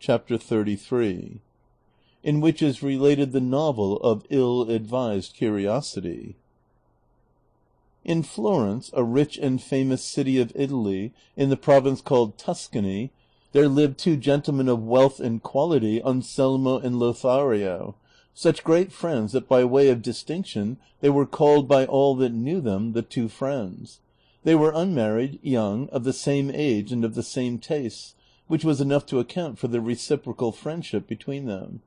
Chapter 33, in which is related the novel of Ill-advised Curiosity. In Florence, a rich and famous city of Italy, in the province called Tuscany, there lived two gentlemen of wealth and quality, Anselmo and Lothario, such great friends that by way of distinction they were called by all that knew them the two friends. They were unmarried, young, of the same age and of the same tastes, which was enough to account for the reciprocal friendship between them.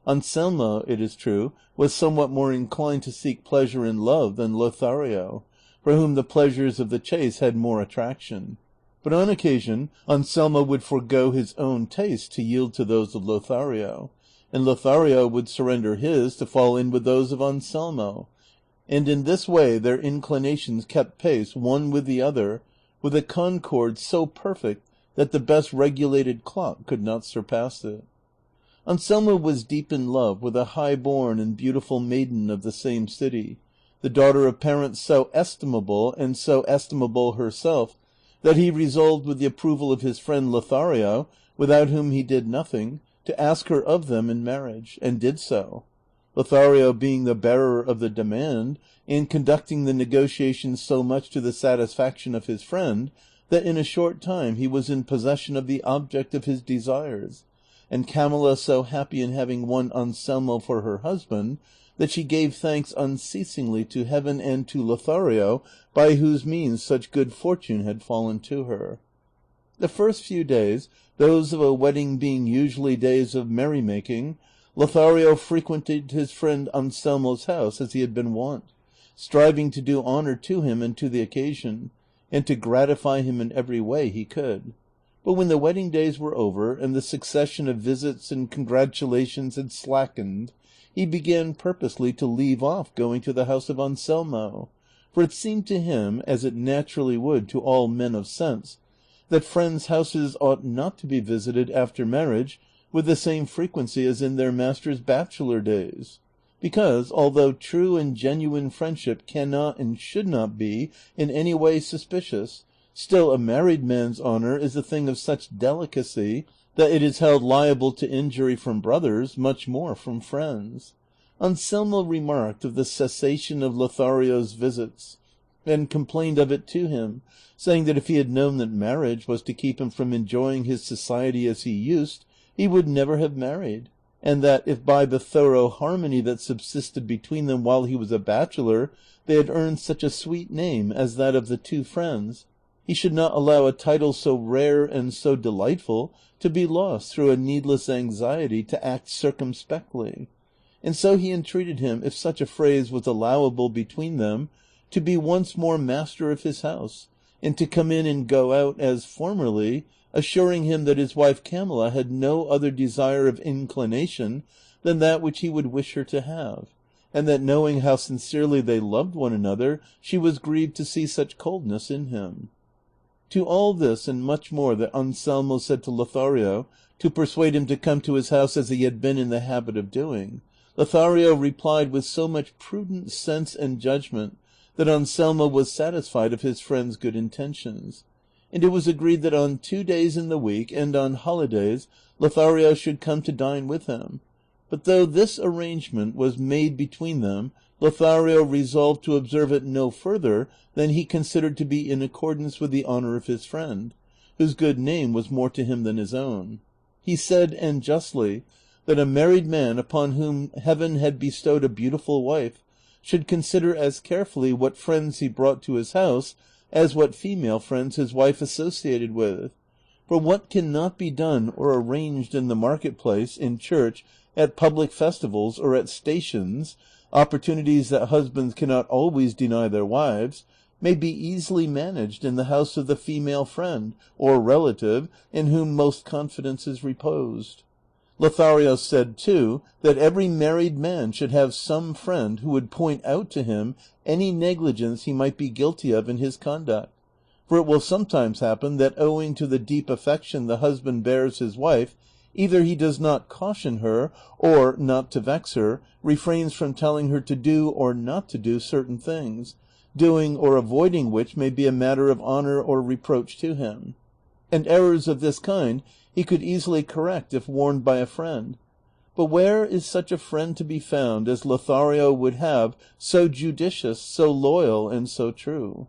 Anselmo, it is true, was somewhat more inclined to seek pleasure in love than Lothario, for whom the pleasures of the chase had more attraction. But on occasion Anselmo would forego his own taste to yield to those of Lothario, and Lothario would surrender his to fall in with those of Anselmo, and in this way their inclinations kept pace one with the other, with a concord so perfect that the best regulated clock could not surpass it. Anselmo was deep in love with a high-born and beautiful maiden of the same city, the daughter of parents so estimable, and so estimable herself, that he resolved with the approval of his friend Lothario, without whom he did nothing, to ask her of them in marriage, and did so. Lothario being the bearer of the demand, and conducting the negotiations so much to the satisfaction of his friend, that in a short time he was in possession of the object of his desires, and Camilla so happy in having won Anselmo for her husband, that she gave thanks unceasingly to heaven and to Lothario, by whose means such good fortune had fallen to her. The first few days, those of a wedding being usually days of merrymaking, Lothario frequented his friend Anselmo's house as he had been wont, striving to do honor to him and to the occasion, and to gratify him in every way he could. But when the wedding days were over, and the succession of visits and congratulations had slackened, he began purposely to leave off going to the house of Anselmo, for it seemed to him, as it naturally would to all men of sense, that friends' houses ought not to be visited after marriage with the same frequency as in their master's bachelor days, because, although true and genuine friendship cannot and should not be in any way suspicious, still a married man's honor is a thing of such delicacy that it is held liable to injury from brothers, much more from friends. Anselmo remarked of the cessation of Lothario's visits, and complained of it to him, saying that if he had known that marriage was to keep him from enjoying his society as he used, he would never have married, and that if by the thorough harmony that subsisted between them while he was a bachelor they had earned such a sweet name as that of the two friends, he should not allow a title so rare and so delightful to be lost through a needless anxiety to act circumspectly. And so he entreated him, if such a phrase was allowable between them, to be once more master of his house, and to come in and go out as formerly, assuring him that his wife Camilla had no other desire of inclination than that which he would wish her to have, and that knowing how sincerely they loved one another, she was grieved to see such coldness in him. To all this and much more that Anselmo said to Lothario, to persuade him to come to his house as he had been in the habit of doing, Lothario replied with so much prudent sense and judgment that Anselmo was satisfied of his friend's good intentions, and it was agreed that on 2 days in the week and on holidays Lothario should come to dine with him. But though this arrangement was made between them, Lothario resolved to observe it no further than he considered to be in accordance with the honor of his friend, whose good name was more to him than his own. He said, and justly, that a married man upon whom heaven had bestowed a beautiful wife should consider as carefully what friends he brought to his house as what female friends his wife associated with. For what can not be done or arranged in the marketplace, in church, at public festivals, or at stations, opportunities that husbands cannot always deny their wives, may be easily managed in the house of the female friend or relative in whom most confidence is reposed. Lothario said, too, that every married man should have some friend who would point out to him any negligence he might be guilty of in his conduct, for it will sometimes happen that owing to the deep affection the husband bears his wife, either he does not caution her, or, not to vex her, refrains from telling her to do or not to do certain things, doing or avoiding which may be a matter of honor or reproach to him. And errors of this kind he could easily correct if warned by a friend. But where is such a friend to be found as Lothario would have, so judicious, so loyal, and so true?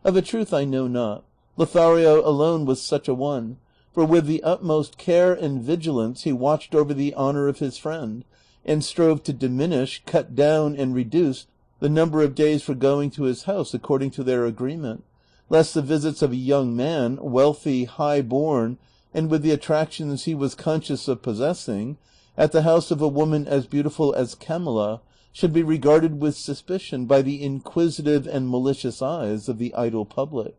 Of a truth I know not. Lothario alone was such a one, for with the utmost care and vigilance he watched over the honor of his friend, and strove to diminish, cut down, and reduce the number of days for going to his house according to their agreement, lest the visits of a young man, wealthy, high-born, and with the attractions he was conscious of possessing, at the house of a woman as beautiful as Camilla, should be regarded with suspicion by the inquisitive and malicious eyes of the idle public.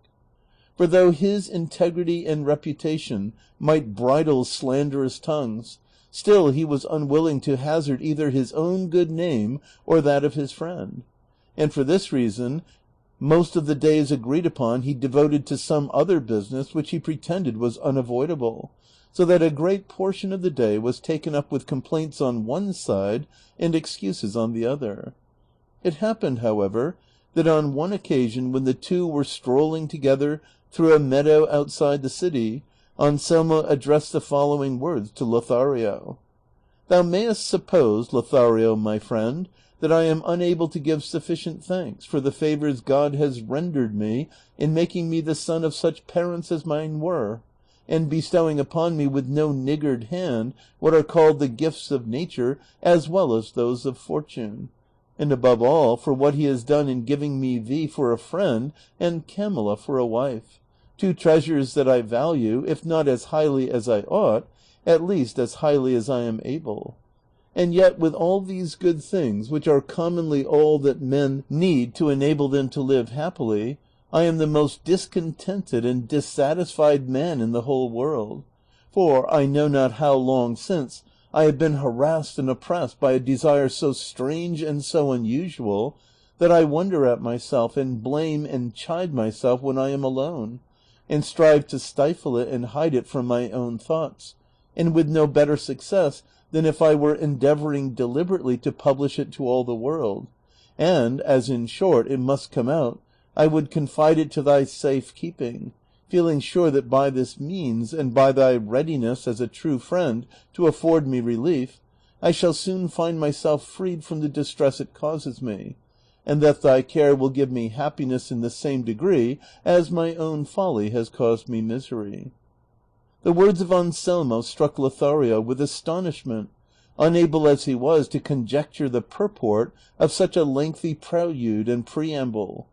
For though his integrity and reputation might bridle slanderous tongues, still he was unwilling to hazard either his own good name or that of his friend, and for this reason most of the days agreed upon he devoted to some other business which he pretended was unavoidable, so that a great portion of the day was taken up with complaints on one side and excuses on the other. It happened, however, that on one occasion when the two were strolling together through a meadow outside the city, Anselmo addressed the following words to Lothario: "Thou mayest suppose, Lothario, my friend, that I am unable to give sufficient thanks for the favors God has rendered me in making me the son of such parents as mine were, and bestowing upon me with no niggard hand what are called the gifts of nature as well as those of fortune, and above all for what he has done in giving me thee for a friend and Camilla for a wife, two treasures that I value, if not as highly as I ought, at least as highly as I am able. And yet with all these good things, which are commonly all that men need to enable them to live happily, I am the most discontented and dissatisfied man in the whole world, for I know not how long since I have been harassed and oppressed by a desire so strange and so unusual that I wonder at myself and blame and chide myself when I am alone, and strive to stifle it and hide it from my own thoughts, and with no better success than if I were endeavoring deliberately to publish it to all the world, and, as in short it must come out, I would confide it to thy safe keeping, feeling sure that by this means, and by thy readiness as a true friend to afford me relief, I shall soon find myself freed from the distress it causes me, and that thy care will give me happiness in the same degree as my own folly has caused me misery." The words of Anselmo struck Lothario with astonishment, unable as he was to conjecture the purport of such a lengthy prelude and preamble,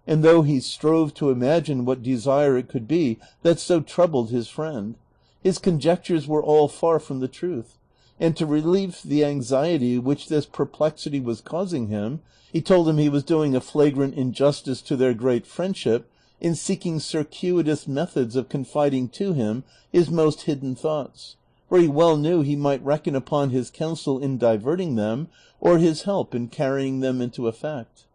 and though he strove to imagine what desire it could be that so troubled his friend, his conjectures were all far from the truth, and to relieve the anxiety which this perplexity was causing him, he told him he was doing a flagrant injustice to their great friendship in seeking circuitous methods of confiding to him his most hidden thoughts, for he well knew he might reckon upon his counsel in diverting them, or his help in carrying them into effect.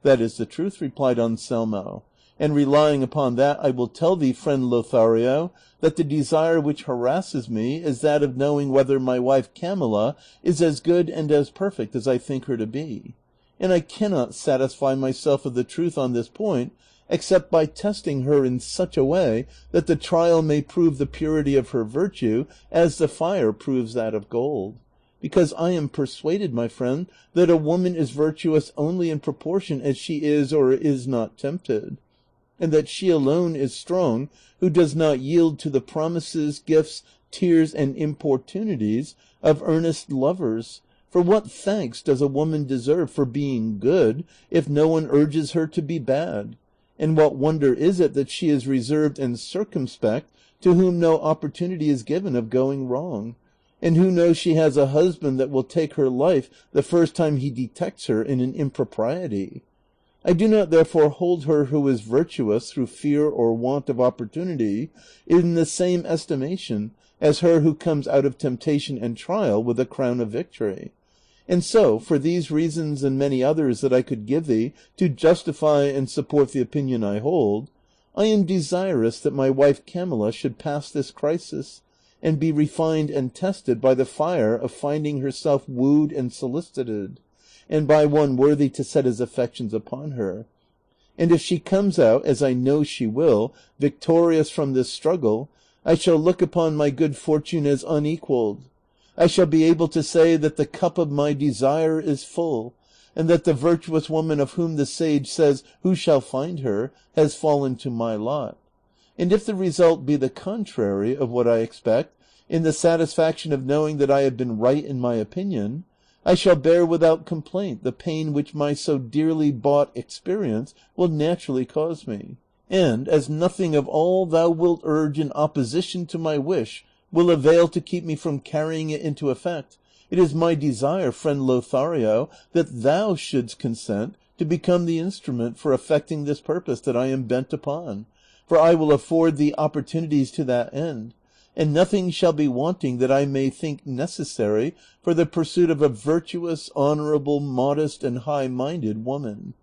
"That is the truth," replied Anselmo, "and relying upon that I will tell thee, friend Lothario, that the desire which harasses me is that of knowing whether my wife Camilla is as good and as perfect as I think her to be, and I cannot satisfy myself of the truth on this point except by testing her in such a way that the trial may prove the purity of her virtue as the fire proves that of gold, because I am persuaded, my friend, that a woman is virtuous only in proportion as she is or is not tempted, and that she alone is strong who does not yield to the promises, gifts, tears, and importunities of earnest lovers. For what thanks does a woman deserve for being good if no one urges her to be bad? And what wonder is it that she is reserved and circumspect to whom no opportunity is given of going wrong, and who knows she has a husband that will take her life the first time he detects her in an impropriety? I do not therefore hold her who is virtuous through fear or want of opportunity in the same estimation as her who comes out of temptation and trial with a crown of victory. And so, for these reasons and many others that I could give thee to justify and support the opinion I hold, I am desirous that my wife Camilla should pass this crisis, and be refined and tested by the fire of finding herself wooed and solicited, and by one worthy to set his affections upon her. And if she comes out, as I know she will, victorious from this struggle, I shall look upon my good fortune as unequaled. I shall be able to say that the cup of my desire is full, and that the virtuous woman of whom the sage says, "Who shall find her?" has fallen to my lot. And if the result be the contrary of what I expect, in the satisfaction of knowing that I have been right in my opinion, I shall bear without complaint the pain which my so dearly bought experience will naturally cause me. And as nothing of all thou wilt urge in opposition to my wish will avail to keep me from carrying it into effect, it is my desire, friend Lothario, that thou shouldst consent to become the instrument for effecting this purpose that I am bent upon, for I will afford thee opportunities to that end, and nothing shall be wanting that I may think necessary for the pursuit of a virtuous, honorable, modest, and high-minded woman.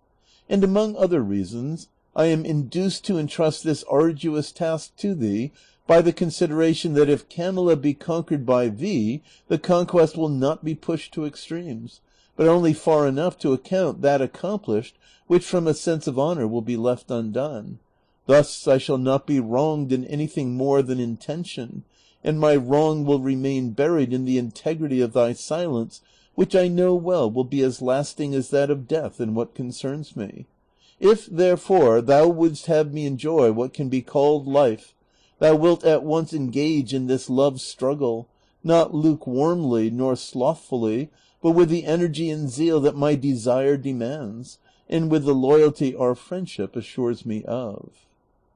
And among other reasons, I am induced to entrust this arduous task to thee by the consideration that if Camilla be conquered by thee, the conquest will not be pushed to extremes, but only far enough to account that accomplished which from a sense of honor will be left undone. Thus I shall not be wronged in anything more than intention, and my wrong will remain buried in the integrity of thy silence, which I know well will be as lasting as that of death in what concerns me. If, therefore, thou wouldst have me enjoy what can be called life, thou wilt at once engage in this love struggle, not lukewarmly nor slothfully, but with the energy and zeal that my desire demands, and with the loyalty our friendship assures me of.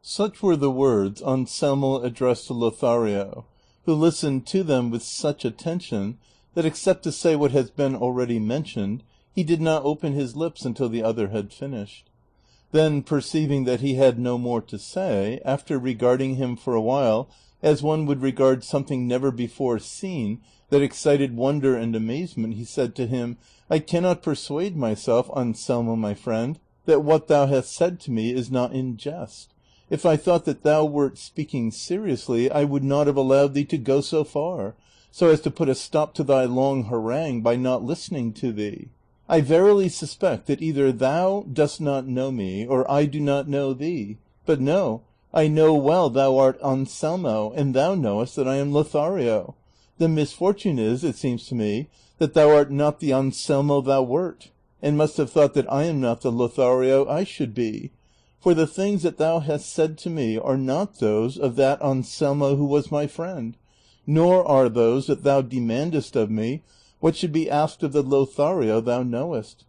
Such were the words Anselmo addressed to Lothario, who listened to them with such attention that, except to say what has been already mentioned, he did not open his lips until the other had finished. Then, perceiving that he had no more to say, after regarding him for a while as one would regard something never before seen that excited wonder and amazement, he said to him, "I cannot persuade myself, Anselmo, my friend, that what thou hast said to me is not in jest. If I thought that thou wert speaking seriously, I would not have allowed thee to go so far, so as to put a stop to thy long harangue by not listening to thee. I verily suspect that either thou dost not know me, or I do not know thee. But no, I know well thou art Anselmo, and thou knowest that I am Lothario. The misfortune is, it seems to me, that thou art not the Anselmo thou wert, and must have thought that I am not the Lothario I should be. For the things that thou hast said to me are not those of that Anselmo who was my friend, nor are those that thou demandest of me what should be asked of the Lothario thou knowest.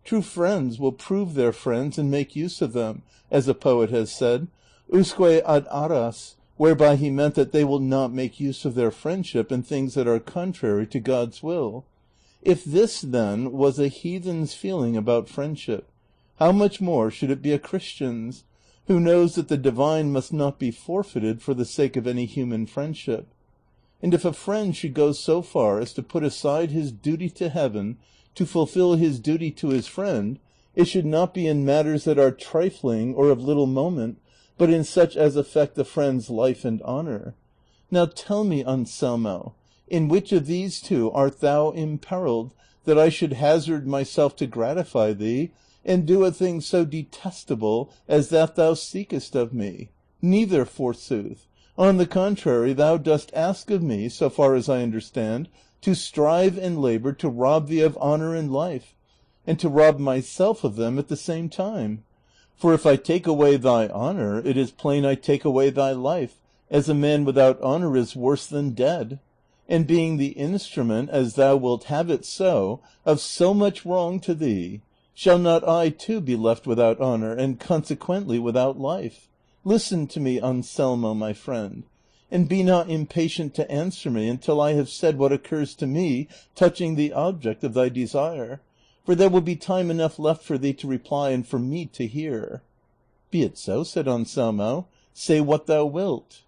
True friends will prove their friends and make use of them, as a poet has said, usque ad aras, whereby he meant that they will not make use of their friendship in things that are contrary to God's will. If this, then, was a heathen's feeling about friendship, how much more should it be a Christian's, who knows that the divine must not be forfeited for the sake of any human friendship? And if a friend should go so far as to put aside his duty to heaven to fulfill his duty to his friend, it should not be in matters that are trifling or of little moment, but in such as affect the friend's life and honor. Now tell me, Anselmo, in which of these two art thou imperilled, that I should hazard myself to gratify thee, and do a thing so detestable as that thou seekest of me? Neither, forsooth. On the contrary, thou dost ask of me, so far as I understand, to strive and labor to rob thee of honor and life, and to rob myself of them at the same time. For if I take away thy honor, it is plain I take away thy life, as a man without honor is worse than dead. And being the instrument, as thou wilt have it so, of so much wrong to thee, shall not I too be left without honor, and consequently without life? Listen to me, Anselmo, my friend, and be not impatient to answer me until I have said what occurs to me touching the object of thy desire, for there will be time enough left for thee to reply and for me to hear. Be it so, said Anselmo, say what thou wilt.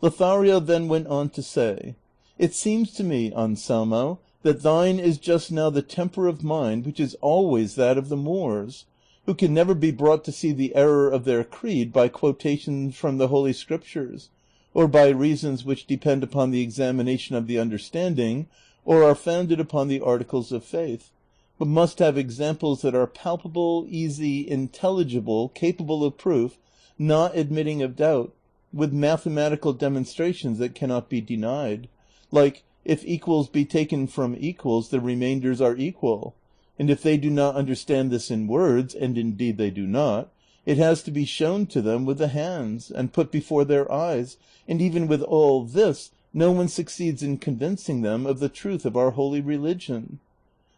Lothario then went on to say, It seems to me, Anselmo, that thine is just now the temper of mind which is always that of the Moors, who can never be brought to see the error of their creed by quotations from the Holy Scriptures, or by reasons which depend upon the examination of the understanding, or are founded upon the articles of faith, but must have examples that are palpable, easy, intelligible, capable of proof, not admitting of doubt, with mathematical demonstrations that cannot be denied, like, if equals be taken from equals, the remainders are equal, and if they do not understand this in words, and indeed they do not, it has to be shown to them with the hands, and put before their eyes, and even with all this, no one succeeds in convincing them of the truth of our holy religion.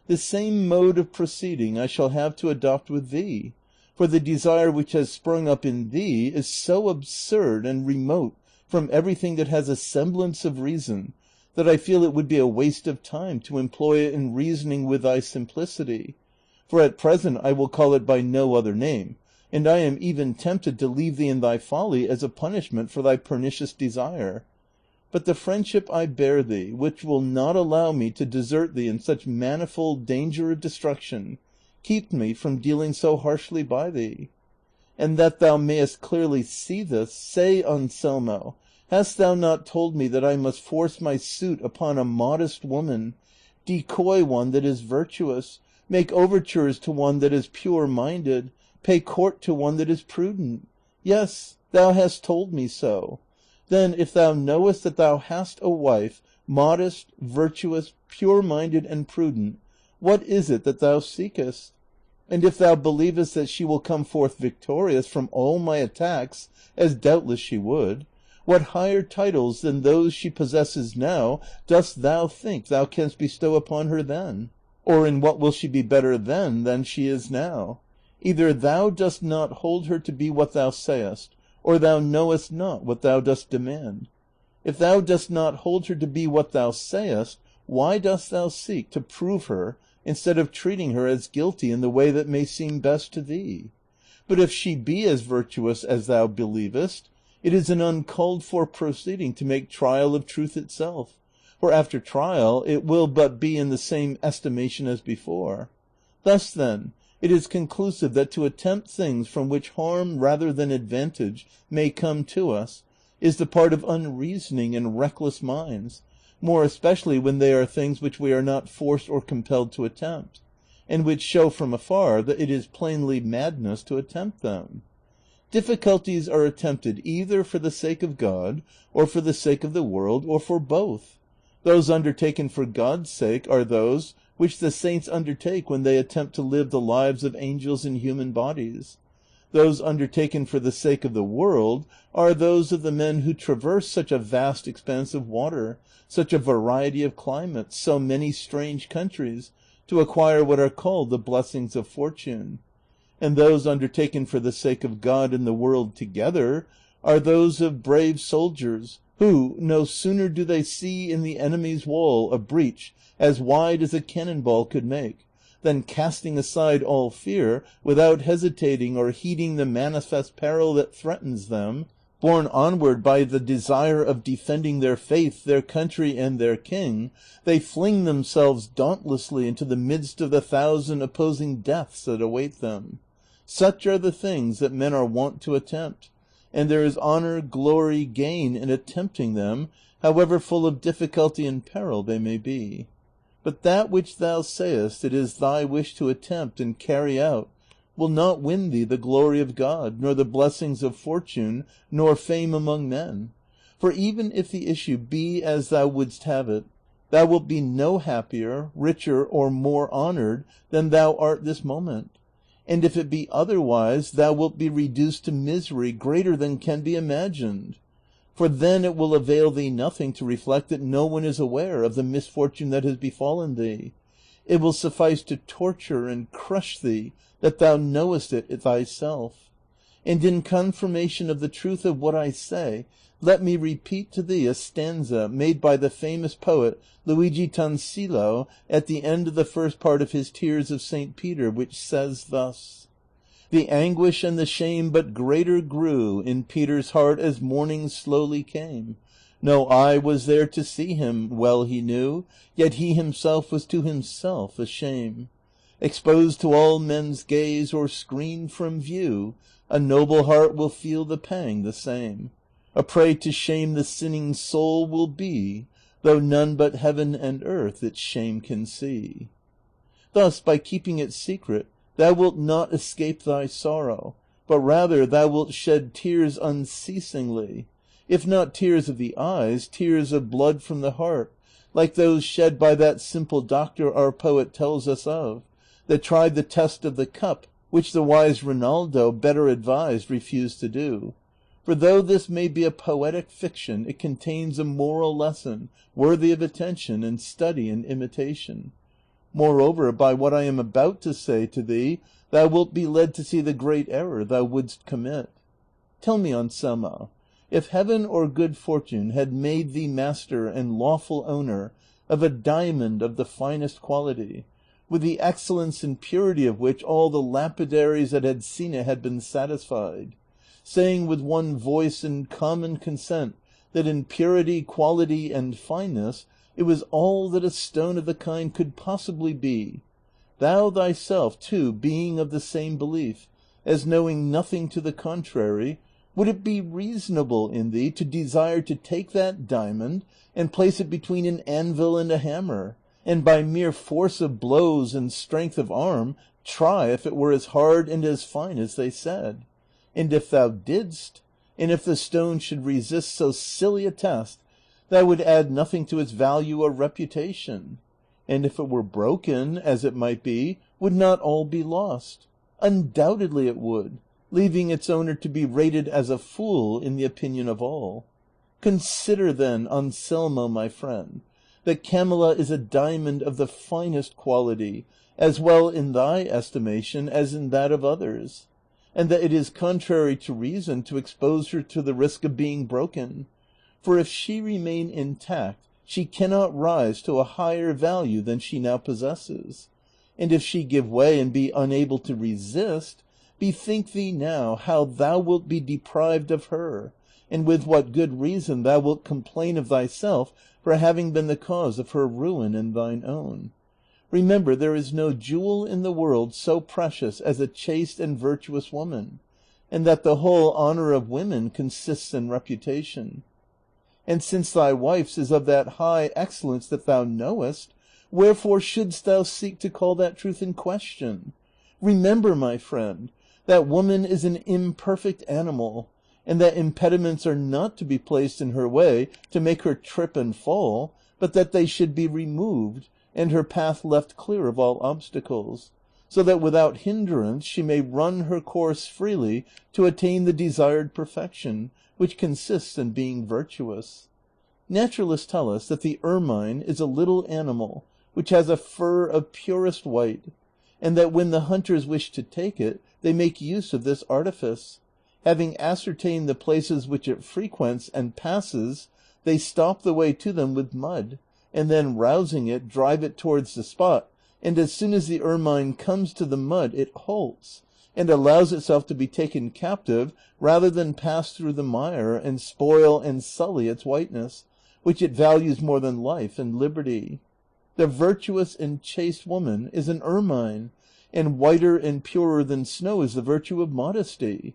The same mode of proceeding I shall have to adopt with thee, for the desire which has sprung up in thee is so absurd and remote from everything that has a semblance of reason, that I feel it would be a waste of time to employ it in reasoning with thy simplicity, for at present I will call it by no other name, and I am even tempted to leave thee in thy folly as a punishment for thy pernicious desire. But the friendship I bear thee, which will not allow me to desert thee in such manifold danger of destruction, keep me from dealing so harshly by thee. And that thou mayest clearly see this, say, Anselmo, hast thou not told me that I must force my suit upon a modest woman, decoy one that is virtuous, make overtures to one that is pure-minded, pay court to one that is prudent? Yes, thou hast told me so. Then, if thou knowest that thou hast a wife, modest, virtuous, pure-minded, and prudent, what is it that thou seekest? And if thou believest that she will come forth victorious from all my attacks, as doubtless she would, what higher titles than those she possesses now dost thou think thou canst bestow upon her then? Or in what will she be better then than she is now? Either thou dost not hold her to be what thou sayest, or thou knowest not what thou dost demand. If thou dost not hold her to be what thou sayest, why dost thou seek to prove her instead of treating her as guilty in the way that may seem best to thee? But if she be as virtuous as thou believest, it is an uncalled for proceeding to make trial of truth itself, for after trial it will but be in the same estimation as before. Thus, then, it is conclusive that to attempt things from which harm rather than advantage may come to us is the part of unreasoning and reckless minds, more especially when they are things which we are not forced or compelled to attempt, and which show from afar that it is plainly madness to attempt them. Difficulties are attempted either for the sake of God, or for the sake of the world, or for both. Those undertaken for God's sake are those which the saints undertake when they attempt to live the lives of angels in human bodies. Those undertaken for the sake of the world are those of the men who traverse such a vast expanse of water, such a variety of climates, so many strange countries, to acquire what are called the blessings of fortune. And those undertaken for the sake of God and the world together are those of brave soldiers, who, no sooner do they see in the enemy's wall a breach as wide as a cannon-ball could make, than casting aside all fear, without hesitating or heeding the manifest peril that threatens them, borne onward by the desire of defending their faith, their country, and their king, they fling themselves dauntlessly into the midst of the 1,000 opposing deaths that await them. Such are the things that men are wont to attempt, and there is honor, glory, gain in attempting them, however full of difficulty and peril they may be. But that which thou sayest it is thy wish to attempt and carry out will not win thee the glory of God, nor the blessings of fortune, nor fame among men. For even if the issue be as thou wouldst have it, thou wilt be no happier, richer, or more honored than thou art this moment. And if it be otherwise, thou wilt be reduced to misery greater than can be imagined. For then it will avail thee nothing to reflect that no one is aware of the misfortune that has befallen thee. It will suffice to torture and crush thee that thou knowest it thyself. And in confirmation of the truth of what I say, let me repeat to thee a stanza made by the famous poet Luigi Tansillo at the end of the first part of his Tears of St. Peter, which says thus: The anguish and the shame but greater grew in Peter's heart as morning slowly came. No eye was there to see him, well he knew, yet he himself was to himself a shame. Exposed to all men's gaze or screened from view, a noble heart will feel the pang the same. A prey to shame the sinning soul will be, though none but heaven and earth its shame can see. Thus, by keeping it secret, thou wilt not escape thy sorrow, but rather thou wilt shed tears unceasingly, if not tears of the eyes, tears of blood from the heart, like those shed by that simple doctor our poet tells us of, that tried the test of the cup, which the wise Rinaldo, better advised, refused to do. For though this may be a poetic fiction, it contains a moral lesson worthy of attention and study and imitation. Moreover, by what I am about to say to thee, thou wilt be led to see the great error thou wouldst commit. Tell me, Anselmo, if heaven or good fortune had made thee master and lawful owner of a diamond of the finest quality, with the excellence and purity of which all the lapidaries that had seen it had been satisfied, saying with one voice and common consent that in purity, quality, and fineness it was all that a stone of the kind could possibly be, thou thyself, too, being of the same belief, as knowing nothing to the contrary, would it be reasonable in thee to desire to take that diamond and place it between an anvil and a hammer, and by mere force of blows and strength of arm try if it were as hard and as fine as they said? And if thou didst, and if the stone should resist so silly a test, that would add nothing to its value or reputation. And if it were broken, as it might be, would not all be lost? Undoubtedly it would, leaving its owner to be rated as a fool in the opinion of all. Consider then, Anselmo, my friend, that Camilla is a diamond of the finest quality, as well in thy estimation as in that of others, and that it is contrary to reason to expose her to the risk of being broken, for if she remain intact, she cannot rise to a higher value than she now possesses, and if she give way and be unable to resist, bethink thee now how thou wilt be deprived of her, and with what good reason thou wilt complain of thyself for having been the cause of her ruin and thine own. Remember, there is no jewel in the world so precious as a chaste and virtuous woman, and that the whole honor of women consists in reputation. And since thy wife's is of that high excellence that thou knowest, wherefore shouldst thou seek to call that truth in question? Remember, my friend, that woman is an imperfect animal, and that impediments are not to be placed in her way to make her trip and fall, but that they should be removed, and her path left clear of all obstacles, so that without hindrance she may run her course freely to attain the desired perfection, which consists in being virtuous. Naturalists tell us that the ermine is a little animal which has a fur of purest white, and that when the hunters wish to take it, they make use of this artifice. Having ascertained the places which it frequents and passes, they stop the way to them with mud, and then rousing it, drive it towards the spot, and as soon as the ermine comes to the mud, it halts, and allows itself to be taken captive rather than pass through the mire and spoil and sully its whiteness, which it values more than life and liberty. The virtuous and chaste woman is an ermine, and whiter and purer than snow is the virtue of modesty.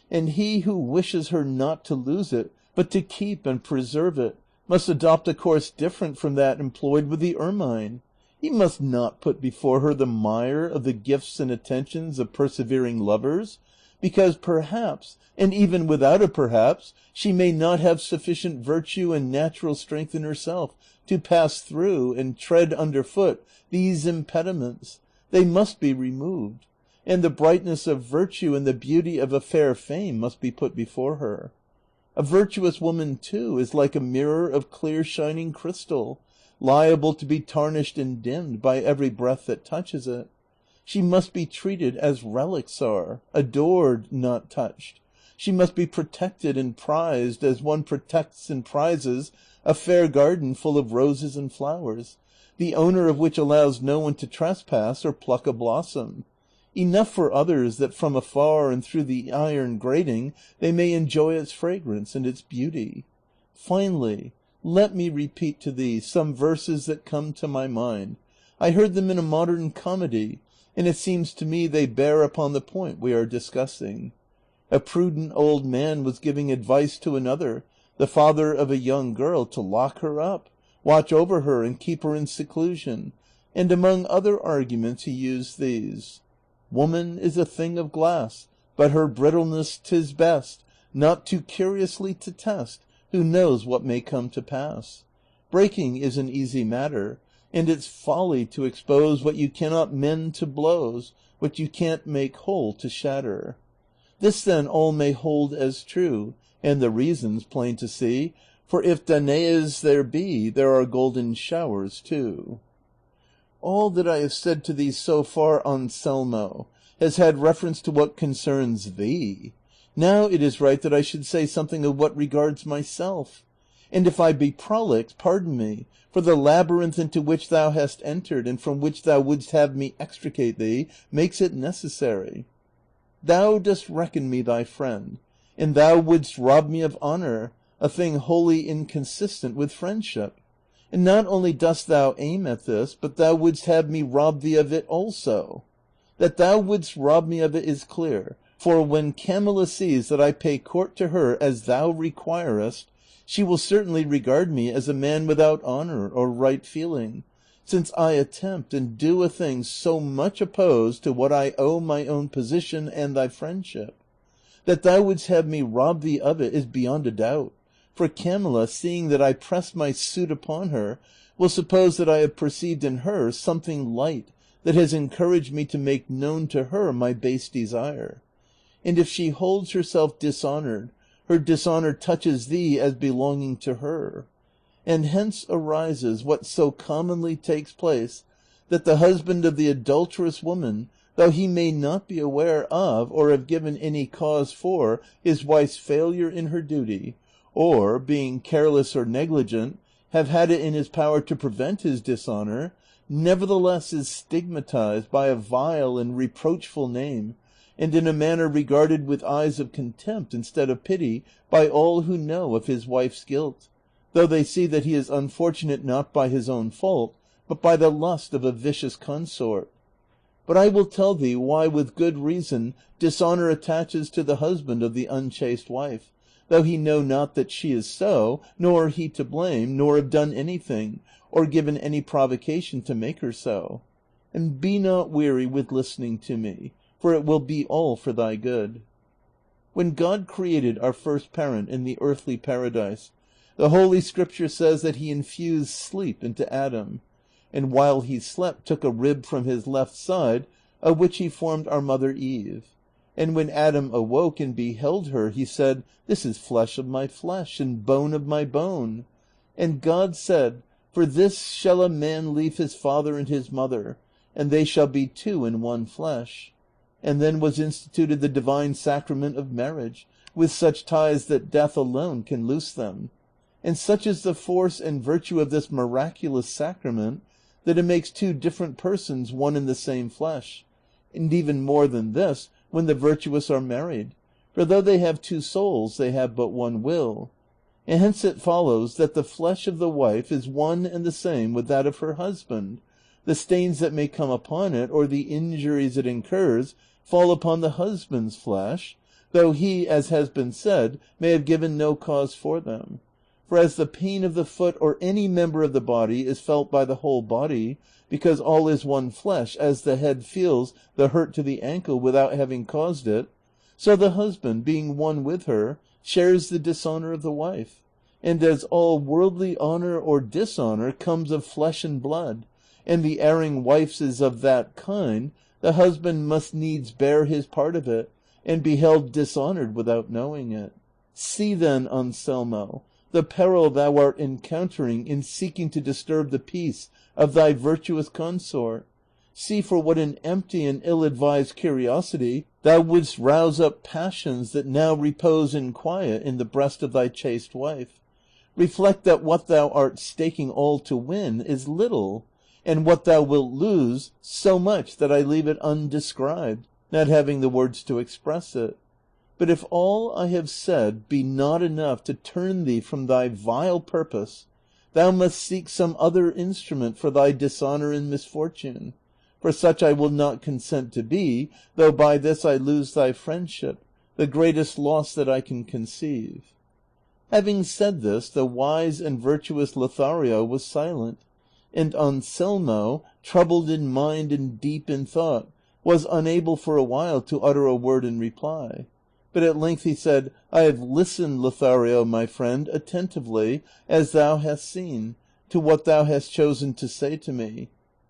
And he who wishes her not to lose it, but to keep and preserve it, must adopt a course different from that employed with the ermine. He must not put before her the mire of the gifts and attentions of persevering lovers, because perhaps, and even without a perhaps, she may not have sufficient virtue and natural strength in herself to pass through and tread underfoot these impediments. They must be removed, and the brightness of virtue and the beauty of a fair fame must be put before her. A virtuous woman, too, is like a mirror of clear shining crystal, liable to be tarnished and dimmed by every breath that touches it. She must be treated as relics are, adored, not touched. She must be protected and prized as one protects and prizes a fair garden full of roses and flowers, the owner of which allows no one to trespass or pluck a blossom. Enough for others that from afar and through the iron grating they may enjoy its fragrance and its beauty. Finally, let me repeat to thee some verses that come to my mind. I heard them in a modern comedy, and it seems to me they bear upon the point we are discussing. A prudent old man was giving advice to another, the father of a young girl, to lock her up, watch over her, and keep her in seclusion, and among other arguments he used these: Woman is a thing of glass, but her brittleness 'tis best not too curiously to test, who knows what may come to pass? Breaking is an easy matter, and it's folly to expose what you cannot mend to blows, what you can't make whole to shatter. This then all may hold as true, and the reason's plain to see, for if Danaes there be, there are golden showers too. All that I have said to thee so far, Anselmo, has had reference to what concerns thee. Now it is right that I should say something of what regards myself. And if I be prolix, pardon me, for the labyrinth into which thou hast entered, and from which thou wouldst have me extricate thee, makes it necessary. Thou dost reckon me thy friend, and thou wouldst rob me of honor, a thing wholly inconsistent with friendship. And not only dost thou aim at this, but thou wouldst have me rob thee of it also. That thou wouldst rob me of it is clear, for when Camilla sees that I pay court to her as thou requirest, she will certainly regard me as a man without honor or right feeling, since I attempt and do a thing so much opposed to what I owe my own position and thy friendship. That thou wouldst have me rob thee of it is beyond a doubt, for Camilla, seeing that I press my suit upon her, will suppose that I have perceived in her something light that has encouraged me to make known to her my base desire. And if she holds herself dishonored, her dishonor touches thee as belonging to her. And hence arises what so commonly takes place, that the husband of the adulterous woman, though he may not be aware of or have given any cause for his wife's failure in her duty, or, being careless or negligent, have had it in his power to prevent his dishonor, nevertheless is stigmatized by a vile and reproachful name, and in a manner regarded with eyes of contempt instead of pity by all who know of his wife's guilt, though they see that he is unfortunate not by his own fault, but by the lust of a vicious consort. But I will tell thee why with good reason dishonor attaches to the husband of the unchaste wife, though he know not that she is so, nor he to blame, nor have done anything, or given any provocation to make her so. And be not weary with listening to me, for it will be all for thy good. When God created our first parent in the earthly paradise, the Holy Scripture says that he infused sleep into Adam, and while he slept took a rib from his left side, of which he formed our mother Eve. And when Adam awoke and beheld her, he said, "This is flesh of my flesh, and bone of my bone." And God said, "For this shall a man leave his father and his mother, and they shall be two in one flesh." And then was instituted the divine sacrament of marriage, with such ties that death alone can loose them. And such is the force and virtue of this miraculous sacrament, that it makes two different persons one in the same flesh, and even more than this when the virtuous are married, for though they have two souls, they have but one will. And hence it follows that the flesh of the wife is one and the same with that of her husband. The stains that may come upon it, or the injuries it incurs, fall upon the husband's flesh, though he, as has been said, may have given no cause for them. For as the pain of the foot or any member of the body is felt by the whole body, because all is one flesh, as the head feels the hurt to the ankle without having caused it, so the husband, being one with her, shares the dishonor of the wife. And as all worldly honor or dishonor comes of flesh and blood, and the erring wife's is of that kind, the husband must needs bear his part of it, and be held dishonored without knowing it. See then, Anselmo, the peril thou art encountering in seeking to disturb the peace of thy virtuous consort. See for what an empty and ill-advised curiosity thou wouldst rouse up passions that now repose in quiet in the breast of thy chaste wife. Reflect that what thou art staking all to win is little, and what thou wilt lose so much that I leave it undescribed, not having the words to express it. But if all I have said be not enough to turn thee from thy vile purpose, thou must seek some other instrument for thy dishonor and misfortune, for such I will not consent to be, though by this I lose thy friendship, the greatest loss that I can conceive. Having said this, the wise and virtuous Lothario was silent, and Anselmo, troubled in mind and deep in thought, was unable for a while to utter a word in reply. but at length he said, I have listened, Lothario, my friend, attentively, as thou hast seen, to what thou hast chosen to say to me,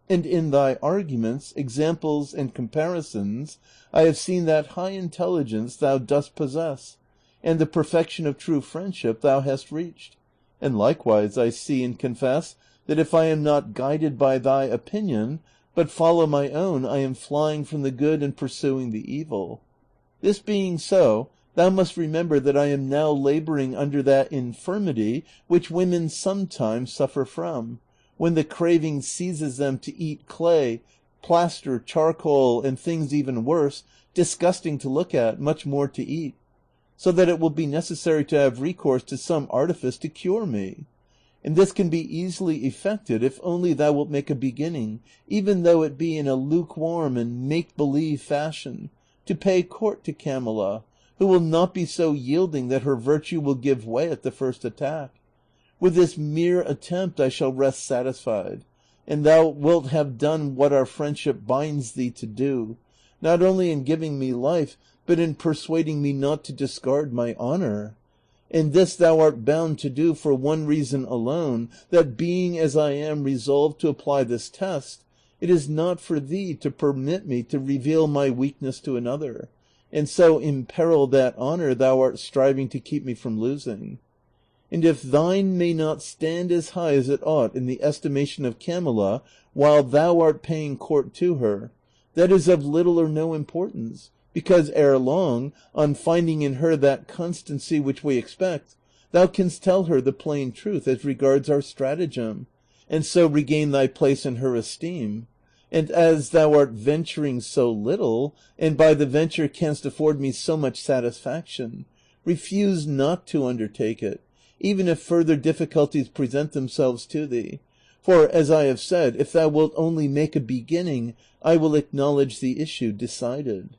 and in thy arguments, examples, and comparisons, I have seen that high intelligence thou dost possess, and the perfection of true friendship thou hast reached. And likewise I see and confess that if I am not guided by thy opinion, but follow my own, I am flying from the good and pursuing the evil. This being so, thou must remember that I am now laboring under that infirmity which women sometimes suffer from, when the craving seizes them to eat clay, plaster, charcoal, and things even worse, disgusting to look at, much more to eat, so that it will be necessary to have recourse to some artifice to cure me. And this can be easily effected if only thou wilt make a beginning, even though it be in a lukewarm and make-believe fashion, to pay court to Camilla, who will not be so yielding that her virtue will give way at the first attack. With this mere attempt I shall rest satisfied, and thou wilt have done what our friendship binds thee to do, not only in giving me life, but in persuading me not to discard my honor. And this thou art bound to do for one reason alone, that being as I am resolved to apply this test, it is not for thee to permit me to reveal my weakness to another, and so imperil that honor thou art striving to keep me from losing. And if thine may not stand as high as it ought in the estimation of Camilla while thou art paying court to her, that is of little or no importance, because ere long, on finding in her that constancy which we expect, thou canst tell her the plain truth as regards our stratagem, and so regain thy place in her esteem. And as thou art venturing so little, and by the venture canst afford me so much satisfaction, refuse not to undertake it, even if further difficulties present themselves to thee. For, as I have said, if thou wilt only make a beginning, I will acknowledge the issue decided.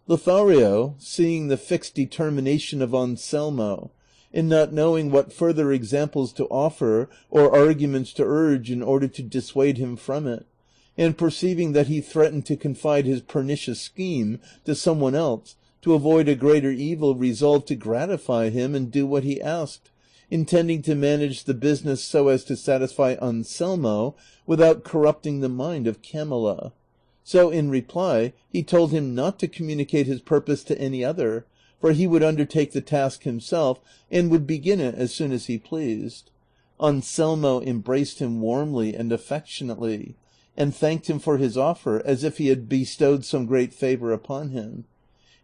Lothario, seeing the fixed determination of Anselmo, and not knowing what further examples to offer or arguments to urge in order to dissuade him from it, and perceiving that he threatened to confide his pernicious scheme to some one else, to avoid a greater evil, resolved to gratify him and do what he asked, intending to manage the business so as to satisfy Anselmo without corrupting the mind of Camilla. So in reply he told him not to communicate his purpose to any other, for he would undertake the task himself and would begin it as soon as he pleased. Anselmo embraced him warmly and affectionately, and thanked him for his offer as if he had bestowed some great favor upon him,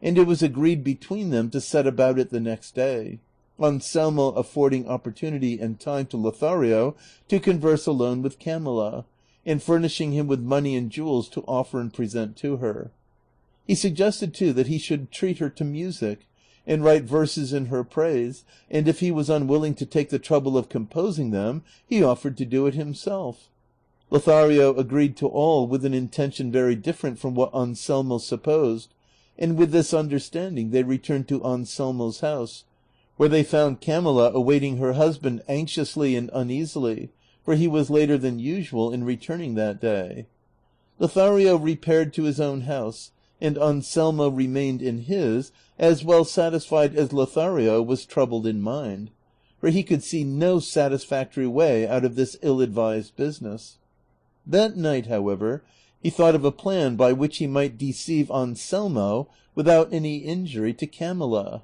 and it was agreed between them to set about it the next day, Anselmo affording opportunity and time to Lothario to converse alone with Camilla, and furnishing him with money and jewels to offer and present to her. He suggested too that he should treat her to music, and write verses in her praise, and if he was unwilling to take the trouble of composing them, he offered to do it himself. Lothario agreed to all with an intention very different from what Anselmo supposed, and with this understanding they returned to Anselmo's house, where they found Camilla awaiting her husband anxiously and uneasily, for he was later than usual in returning that day. Lothario repaired to his own house, and Anselmo remained in his, as well satisfied as Lothario was troubled in mind, for he could see no satisfactory way out of this ill-advised business. That night, however, he thought of a plan by which he might deceive Anselmo without any injury to Camilla.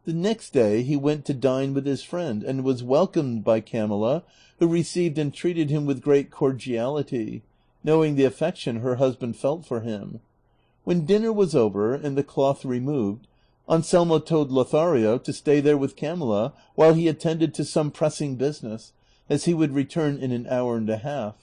The next day he went to dine with his friend, and was welcomed by Camilla, who received and treated him with great cordiality, knowing the affection her husband felt for him. When dinner was over and the cloth removed, Anselmo told Lothario to stay there with Camilla while he attended to some pressing business, as he would return in an hour and a half.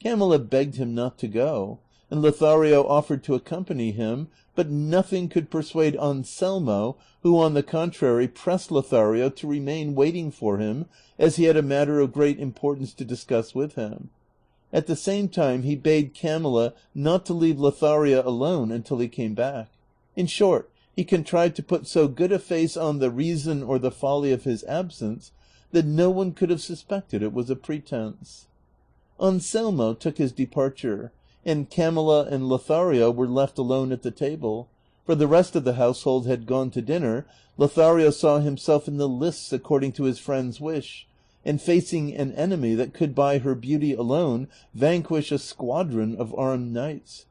Camilla begged him not to go, and Lothario offered to accompany him, but nothing could persuade Anselmo, who on the contrary pressed Lothario to remain waiting for him, as he had a matter of great importance to discuss with him. At the same time he bade Camilla not to leave Lothario alone until he came back. In short, he contrived to put so good a face on the reason or the folly of his absence that no one could have suspected it was a pretense. Anselmo took his departure, and Camilla and Lothario were left alone at the table, for the rest of the household had gone to dinner, Lothario saw himself in the lists according to his friend's wish, and facing an enemy that could by her beauty alone vanquish a squadron of armed knights.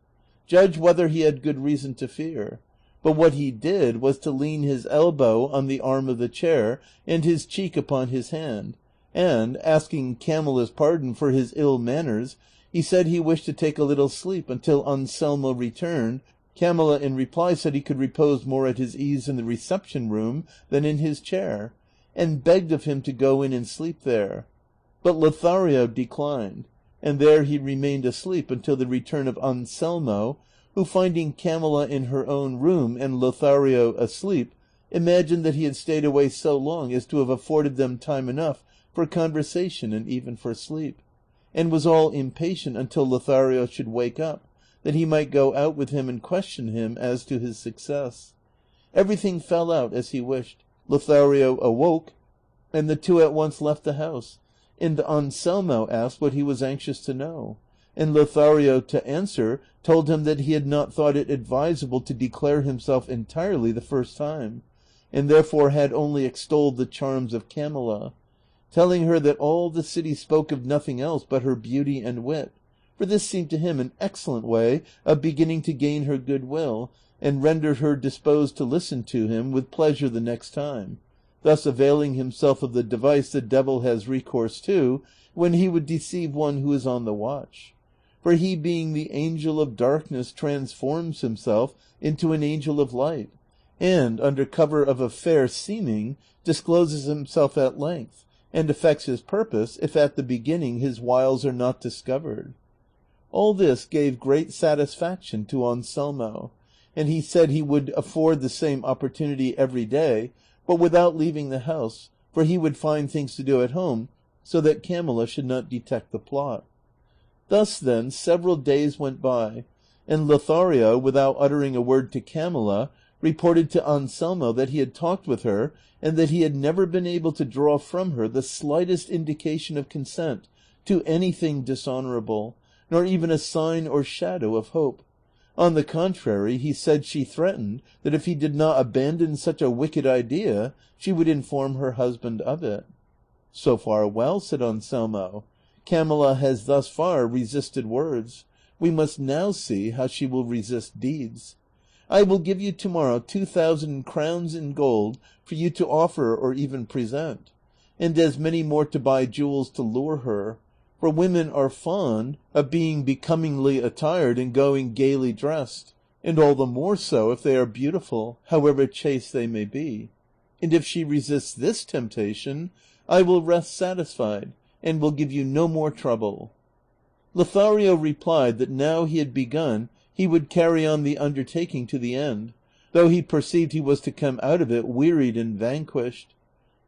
Judge whether he had good reason to fear. But what he did was to lean his elbow on the arm of the chair and his cheek upon his hand, and, asking Camilla's pardon for his ill manners, he said he wished to take a little sleep until Anselmo returned. Camilla in reply said he could repose more at his ease in the reception room than in his chair, and begged of him to go in and sleep there. But Lothario declined, and there he remained asleep until the return of Anselmo, who, finding Camilla in her own room and Lothario asleep, imagined that he had stayed away so long as to have afforded them time enough for conversation and even for sleep, and was all impatient until Lothario should wake up, that he might go out with him and question him as to his success. Everything fell out as he wished. Lothario awoke, and the two at once left the house, and Anselmo asked what he was anxious to know, and Lothario, to answer, told him that he had not thought it advisable to declare himself entirely the first time, and therefore had only extolled the charms of Camilla, telling her that all the city spoke of nothing else but her beauty and wit, for this seemed to him an excellent way of beginning to gain her goodwill, and rendered her disposed to listen to him with pleasure the next time, thus availing himself of the device the devil has recourse to when he would deceive one who is on the watch. For he, being the angel of darkness, transforms himself into an angel of light, and, under cover of a fair seeming, discloses himself at length, and effects his purpose if at the beginning his wiles are not discovered. All this gave great satisfaction to Anselmo, and he said he would afford the same opportunity every day, but without leaving the house, for he would find things to do at home, so that Camilla should not detect the plot. Thus, then, several days went by, and Lothario, without uttering a word to Camilla, reported to Anselmo that he had talked with her, and that he had never been able to draw from her the slightest indication of consent to anything dishonorable, nor even a sign or shadow of hope. On the contrary, he said she threatened that if he did not abandon such a wicked idea, she would inform her husband of it. So far well, said Anselmo. Camilla has thus far resisted words. We must now see how she will resist deeds. I will give you tomorrow 2,000 crowns in gold for you to offer or even present, and as many more to buy jewels to lure her, for women are fond of being becomingly attired and going gaily dressed, and all the more so if they are beautiful, however chaste they may be. And if she resists this temptation, I will rest satisfied, and will give you no more trouble. Lothario replied that now he had begun, he would carry on the undertaking to the end, though he perceived he was to come out of it wearied and vanquished.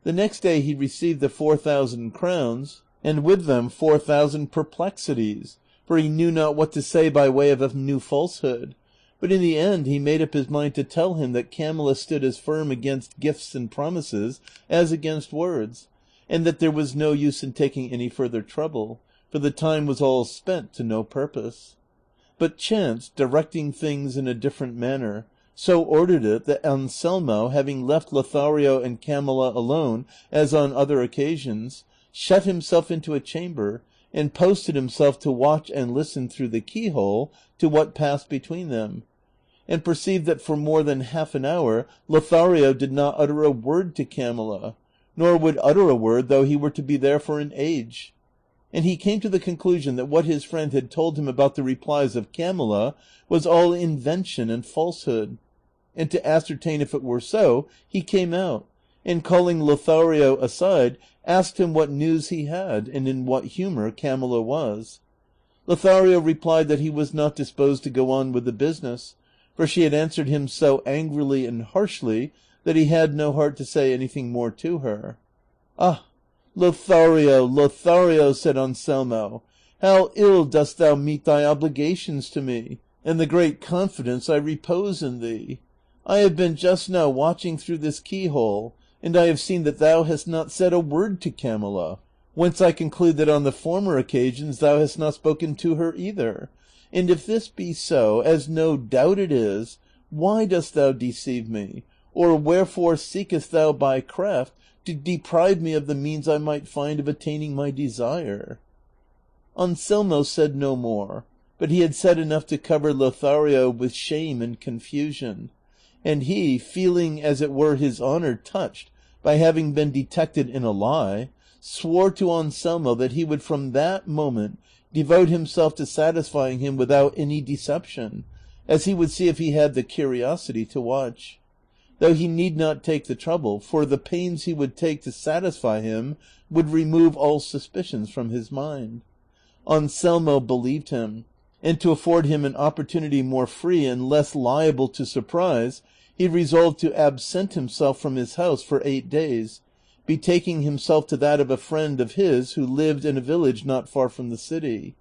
The next day he received the 4,000 crowns, and with them 4,000 perplexities, for he knew not what to say by way of a new falsehood. But in the end he made up his mind to tell him that Camilla stood as firm against gifts and promises as against words, and that there was no use in taking any further trouble, for the time was all spent to no purpose. But chance, directing things in a different manner, so ordered it that Anselmo, having left Lothario and Camilla alone, as on other occasions, shut himself into a chamber, and posted himself to watch and listen through the keyhole to what passed between them, and perceived that for more than half an hour Lothario did not utter a word to Camilla, nor would utter a word though he were to be there for an age. And he came to the conclusion that what his friend had told him about the replies of Camilla was all invention and falsehood, and to ascertain if it were so, he came out, and calling Lothario aside, asked him what news he had, and in what humor Camilla was. Lothario replied that he was not disposed to go on with the business, for she had answered him so angrily and harshly that he had no heart to say anything more to her. Ah, Lothario, Lothario, said Anselmo, how ill dost thou meet thy obligations to me, and the great confidence I repose in thee. I have been just now watching through this keyhole, and I have seen that thou hast not said a word to Camilla, whence I conclude that on the former occasions thou hast not spoken to her either. And if this be so, as no doubt it is, why dost thou deceive me? Or wherefore seekest thou by craft to deprive me of the means I might find of attaining my desire?" Anselmo said no more, but he had said enough to cover Lothario with shame and confusion, and he, feeling as it were his honor touched by having been detected in a lie, swore to Anselmo that he would from that moment devote himself to satisfying him without any deception, as he would see if he had the curiosity to watch, though he need not take the trouble, for the pains he would take to satisfy him would remove all suspicions from his mind. Anselmo believed him, and to afford him an opportunity more free and less liable to surprise, he resolved to absent himself from his house for 8 days, betaking himself to that of a friend of his who lived in a village not far from the city,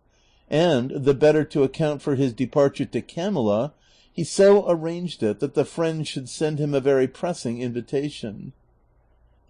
and, the better to account for his departure to Camilla, he so arranged it that the friend should send him a very pressing invitation.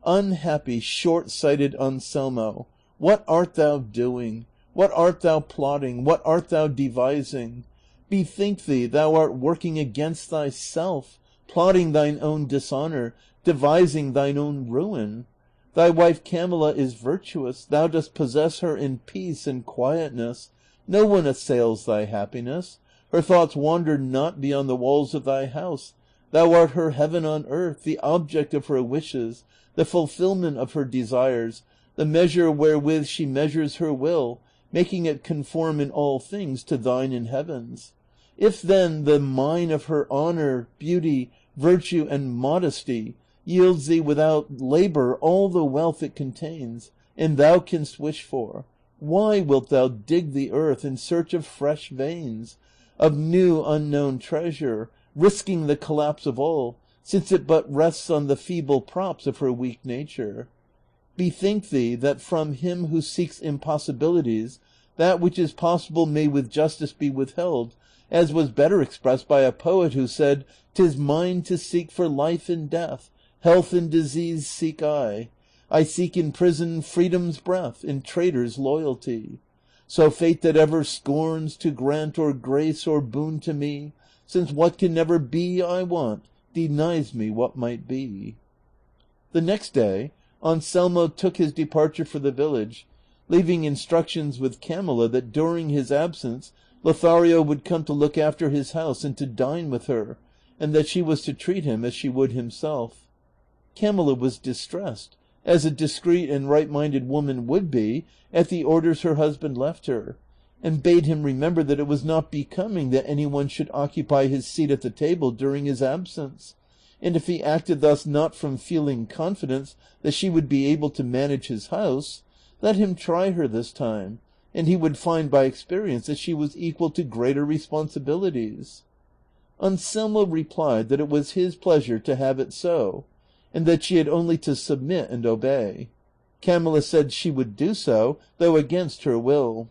Unhappy, short-sighted Anselmo, what art thou doing? What art thou plotting? What art thou devising? Bethink thee, thou art working against thyself, plotting thine own dishonor, devising thine own ruin. Thy wife Camilla is virtuous, thou dost possess her in peace and quietness, no one assails thy happiness, her thoughts wander not beyond the walls of thy house, thou art her heaven on earth, the object of her wishes, the fulfillment of her desires, the measure wherewith she measures her will, making it conform in all things to thine in heavens. If then the mine of her honor, beauty, virtue, and modesty yields thee without labor all the wealth it contains, and thou canst wish for, why wilt thou dig the earth in search of fresh veins, of new unknown treasure, risking the collapse of all, since it but rests on the feeble props of her weak nature? Bethink thee that from him who seeks impossibilities, that which is possible may with justice be withheld, as was better expressed by a poet who said, "'Tis mine to seek for life in death, health in disease seek I seek in prison freedom's breath, in traitors loyalty. So fate that ever scorns to grant or grace or boon to me, since what can never be I want, denies me what might be." The next day, Anselmo took his departure for the village, leaving instructions with Camilla that during his absence Lothario would come to look after his house and to dine with her, and that she was to treat him as she would himself. Camilla was distressed, as a discreet and right-minded woman would be, at the orders her husband left her, and bade him remember that it was not becoming that any one should occupy his seat at the table during his absence, and if he acted thus not from feeling confidence that she would be able to manage his house, let him try her this time, and he would find by experience that she was equal to greater responsibilities. Anselmo replied that it was his pleasure to have it so, and that she had only to submit and obey. Camilla said she would do so, though against her will.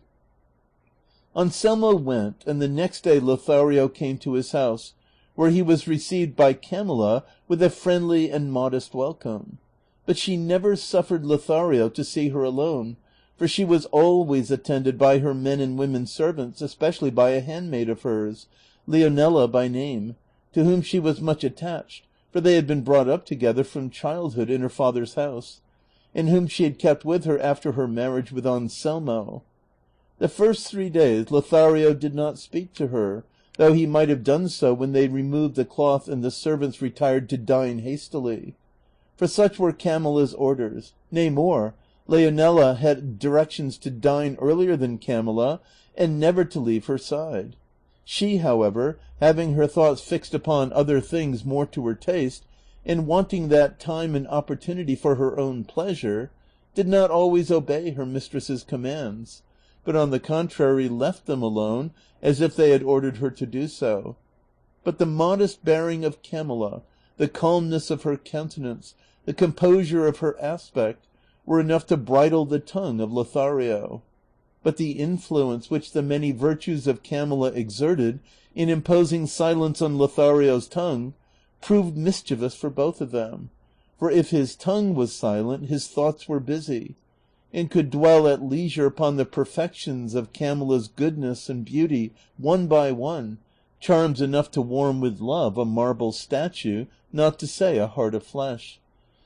Anselmo went, and the next day Lothario came to his house, where he was received by Camilla with a friendly and modest welcome. But she never suffered Lothario to see her alone, for she was always attended by her men and women servants, especially by a handmaid of hers, Leonela by name, to whom she was much attached, for they had been brought up together from childhood in her father's house, and whom she had kept with her after her marriage with Anselmo. The first 3 days Lothario did not speak to her, though he might have done so when they removed the cloth and the servants retired to dine hastily. For such were Camilla's orders. Nay more, Leonela had directions to dine earlier than Camilla, and never to leave her side. She, however, having her thoughts fixed upon other things more to her taste, and wanting that time and opportunity for her own pleasure, did not always obey her mistress's commands, but on the contrary left them alone, as if they had ordered her to do so. But the modest bearing of Camilla, the calmness of her countenance, the composure of her aspect, were enough to bridle the tongue of Lothario. But the influence which the many virtues of Camilla exerted in imposing silence on Lothario's tongue proved mischievous for both of them, for if his tongue was silent his thoughts were busy, and could dwell at leisure upon the perfections of Camilla's goodness and beauty one by one, charms enough to warm with love a marble statue, not to say a heart of flesh.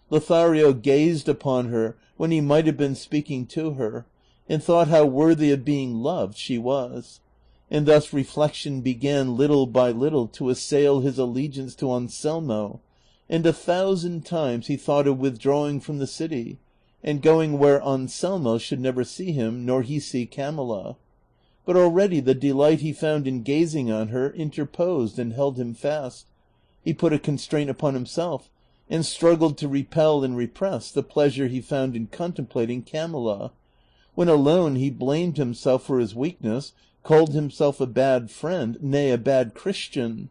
Lothario gazed upon her when he might have been speaking to her, and thought how worthy of being loved she was. And thus reflection began little by little to assail his allegiance to Anselmo, and 1,000 times he thought of withdrawing from the city, and going where Anselmo should never see him, nor he see Camilla. But already the delight he found in gazing on her interposed and held him fast. He put a constraint upon himself, and struggled to repel and repress the pleasure he found in contemplating Camilla. When alone he blamed himself for his weakness, called himself a bad friend, nay, a bad Christian.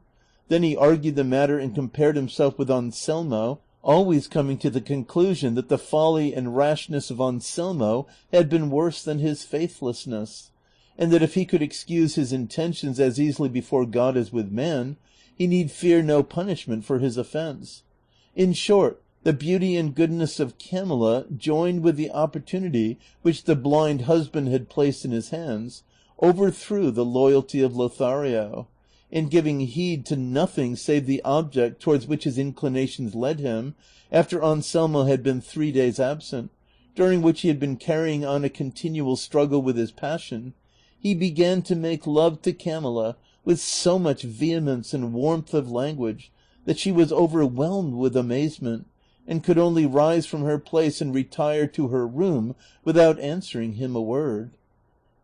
Then he argued the matter and compared himself with Anselmo, always coming to the conclusion that the folly and rashness of Anselmo had been worse than his faithlessness, and that if he could excuse his intentions as easily before God as with man, he need fear no punishment for his offense. In short, the beauty and goodness of Camilla, joined with the opportunity which the blind husband had placed in his hands, overthrew the loyalty of Lothario, and giving heed to nothing save the object towards which his inclinations led him, after Anselmo had been 3 days absent, during which he had been carrying on a continual struggle with his passion, he began to make love to Camilla with so much vehemence and warmth of language that she was overwhelmed with amazement, and could only rise from her place and retire to her room without answering him a word.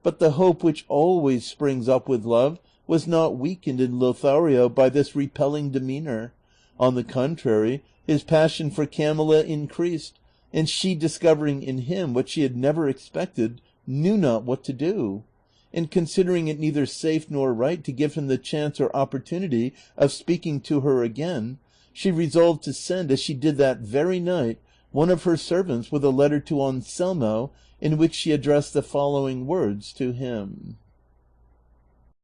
But the hope which always springs up with love was not weakened in Lothario by this repelling demeanor. On the contrary, his passion for Camilla increased, and she, discovering in him what she had never expected, knew not what to do. And considering it neither safe nor right to give him the chance or opportunity of speaking to her again, she resolved to send, as she did that very night, one of her servants with a letter to Anselmo, in which she addressed the following words to him.